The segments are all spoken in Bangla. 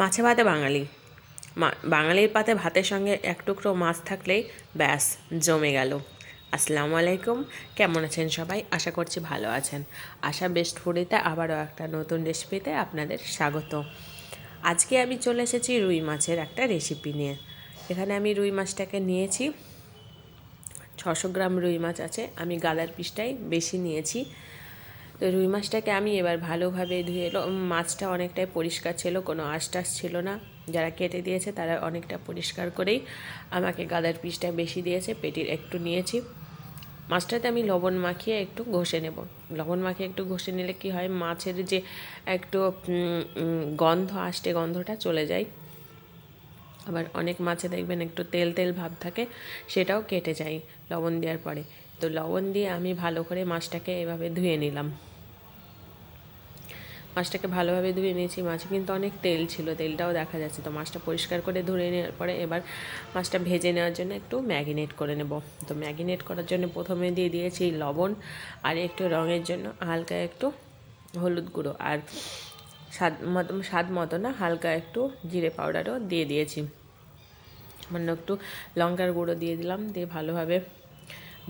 মাছে ভাতে বাঙালি বাঙালির পাতে ভাতের সঙ্গে এক টুকরো মাছ থাকলেই ব্যাস জমে গেল। আসসালামু আলাইকুম, কেমন আছেন সবাই? আশা করছি ভালো আছেন। আশা বেস্ট ফুডিতে আবারও একটা নতুন রেসিপিতে আপনাদের স্বাগত। আজকে আমি চলে এসেছি রুই মাছের একটা রেসিপি নিয়ে। এখানে আমি রুই মাছটাকে নিয়েছি, 600 গ্রাম রুই মাছ আছে। আমি গালার পিসটাই বেশি নিয়েছি। তো রুই মাছটাকে আমি এবার ভালোভাবে ধুয়ে এলো। মাছটা অনেকটাই পরিষ্কার ছিল, কোনো আঁশ-টাশ ছিল না। যারা কেটে দিয়েছে তারা অনেকটা পরিষ্কার করেই আমাকে গাদার পিসটা বেশি দিয়েছে, পেটির একটু নিয়েছি। মাছটাতে আমি লবণ মাখিয়ে একটু ঘষে নেব। লবণ মাখিয়ে একটু ঘষে নিলে কি হয়, মাছের যে একটু গন্ধ আসতে গন্ধটা চলে যায়। আবার অনেক মাছে দেখবেন একটু তেল তেল ভাব থাকে, সেটাও কেটে যায় লবণ দেওয়ার পরে। তো লবণ দিয়ে আমি ভালো করে মাছটাকে এভাবে ধুয়ে নিলাম। মাছটাকে ভালোভাবে ধুয়ে নিয়েছি। মাছে কিন্তু অনেক তেল ছিল, তেলটাও দেখা যাচ্ছে। তো মাছটা পরিষ্কার করে ধুয়ে নেওয়ার পরে এবার মাছটা ভেজে নেওয়ার জন্য একটু ম্যাগিনেট করে নেব। তো ম্যাগিনেট করার জন্য প্রথমে দিয়ে দিয়েছি লবণ, আর একটু রঙের জন্য হালকা একটু হলুদ গুঁড়ো, আর স্বাদ মতো না, হালকা একটু জিরে পাউডারও দিয়ে দিয়েছি। সামান্য একটু লঙ্কার গুঁড়ো দিয়ে দিলাম। দিয়ে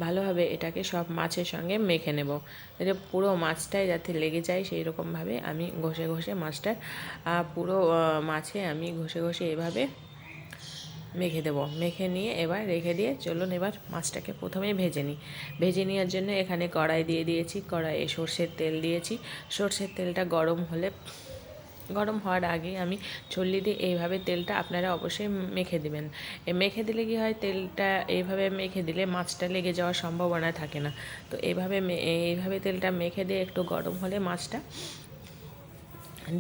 ভালোভাবে এটাকে সব মাছের সঙ্গে মেখে নেব। এটা পুরো মাছটাই যাতে লেগে যায় সেই রকমভাবে আমি ঘষে ঘষে মাছটা পুরো মাছে আমি ঘষে ঘষে এভাবে মেখে দেবো। মেখে নিয়ে এবার রেখে দিয়ে চলুন এবার মাছটাকে প্রথমেই ভেজে নিই। ভেজে নেওয়ার জন্য এখানে কড়াই দিয়ে দিয়েছি। কড়াইয়ে সর্ষের তেল দিয়েছি। সর্ষের তেলটা গরম হওয়ার আগে আমি ছল্লি দিয়ে এইভাবে তেলটা আপনারা অবশ্যই মেখে দিবেন। মেখে দিলে কি হয়, তেলটা এইভাবে মেখে দিলে মাছটা লেগে যাওয়ার সম্ভাবনা থাকে না। তো এইভাবে তেলটা মেখে দিয়ে একটু গরম হলে মাছটা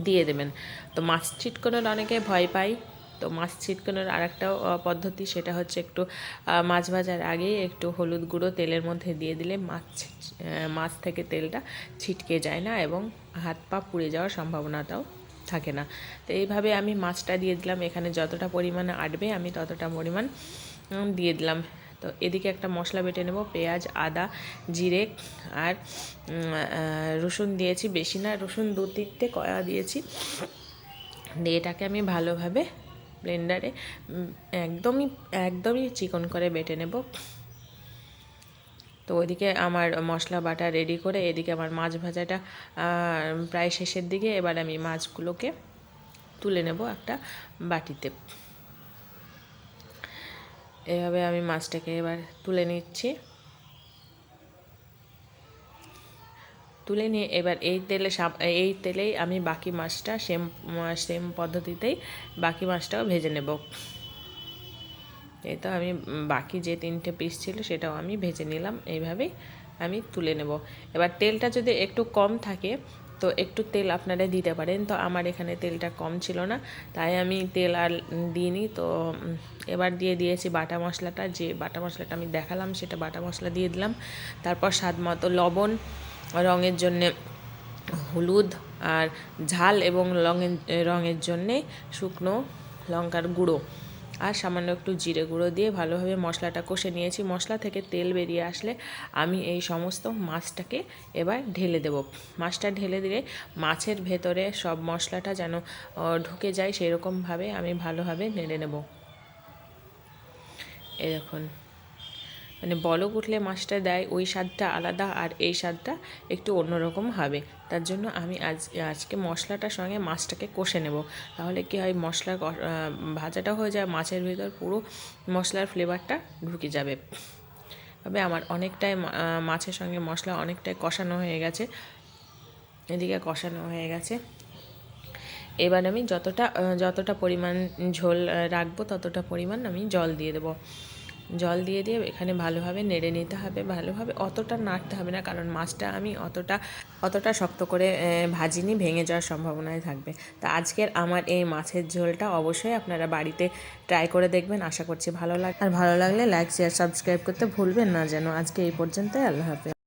দিয়ে দেবেন। তো মাছ ছিটকানোর অনেকে ভয় পায়। তো মাছ ছিটকানোর আরেকটাও পদ্ধতি, সেটা হচ্ছে একটু মাছ ভাজার আগে একটু হলুদ গুঁড়ো তেলের মধ্যে দিয়ে দিলে মাছ থেকে তেলটা ছিটকে যায় না এবং হাত পা পুড়ে যাওয়ার সম্ভাবনাটাও থাকে না। তো এইভাবে আমি মাছটা দিয়ে দিলাম। এখানে যতটা পরিমাণে আটবে আমি ততটা পরিমাণ দিয়ে দিলাম। তো এদিকে একটা মশলা বেটে নেব। পেঁয়াজ, আদা, জিরে আর রসুন দিয়েছি, বেশি না, রসুন 2-3টে কয়া দিয়েছি। দিয়ে এটাকে আমি ভালোভাবে ব্লেন্ডারে একদমই চিকন করে বেটে নেব। তো ওইদিকে আমার মশলা বাটা রেডি করে এদিকে আমার মাছ ভাজাটা প্রায় শেষের দিকে। এবার আমি মাছগুলোকে তুলে নেব একটা বাটিতে। এভাবে আমি মাছটাকে এবার তুলে নিচ্ছি। তুলে নিয়ে এবার এই তেলেই আমি বাকি মাছটা সেম পদ্ধতিতেই বাকি মাছটাও ভেজে নেব। এই তো আমি বাকি যে 3টে পিস ছিল সেটাও আমি ভেজে নিলাম। এইভাবেই আমি তুলে নেব। এবার তেলটা যদি একটু কম থাকে তো একটু তেল আপনারা দিতে পারেন। তো আমার এখানে তেলটা কম ছিল না, তাই আমি তেল আর দিইনি। তো এবার দিয়ে দিয়েছি বাটা মশলাটা, যে বাটা মশলাটা আমি দেখালাম সেটা বাটা মশলা দিয়ে দিলাম। তারপর স্বাদ মতো লবণ, রঙের জন্যে হলুদ, আর ঝাল এবং রঙের জন্যে শুকনো লঙ্কার গুঁড়ো, আর সামান্য একটু জিরে গুঁড়ো দিয়ে ভালোভাবে মশলাটা কষে নিয়েছি। মশলা থেকে তেল বেরিয়ে আসলে আমি এই সমস্ত মাছটাকে এবার ঢেলে দেব। মাছটা ঢেলে দিলে মাছের ভেতরে সব মশলাটা যেন ঢুকে যায়, সেরকমভাবে আমি ভালোভাবে নেড়ে নেব। এই দেখুন, মানে বলক উঠলে মাছটা দেয় ওই স্বাদটা আলাদা, আর এই স্বাদটা একটু অন্যরকম হবে। তার জন্য আমি আজকে মশলাটার সঙ্গে মাছটাকে কষে নেব। তাহলে কি হয়, মশলা ভাজাটা হয়ে যায়, মাছের ভিতর পুরো মশলার ফ্লেভারটা ঢুকে যাবে। তবে আমার অনেকটাই মাছের সঙ্গে মশলা অনেকটাই কষানো হয়ে গেছে। এদিকে কষানো হয়ে গেছে। এবার আমি যতটা পরিমাণ ঝোল রাখবো ততটা পরিমাণ আমি জল দিয়ে দেবো। জল দিয়ে এখানে ভালোভাবে নেড়ে নিতে হবে। ভালোভাবে অতটা নাড়তে হবে না, কারণ মাছটা আমি অতটা শক্ত করে ভাজিনি, ভেঙে যাওয়ার সম্ভাবনায় থাকবে। তা আজকের আমার এই মাছের ঝোলটা অবশ্যই আপনারা বাড়িতে ট্রাই করে দেখবেন। আশা করছি ভালো লাগবে। আর ভালো লাগলে লাইক, শেয়ার, সাবস্ক্রাইব করতে ভুলবেন না যেন। আজকে এই পর্যন্তই। আল্লাহ হাফেজ।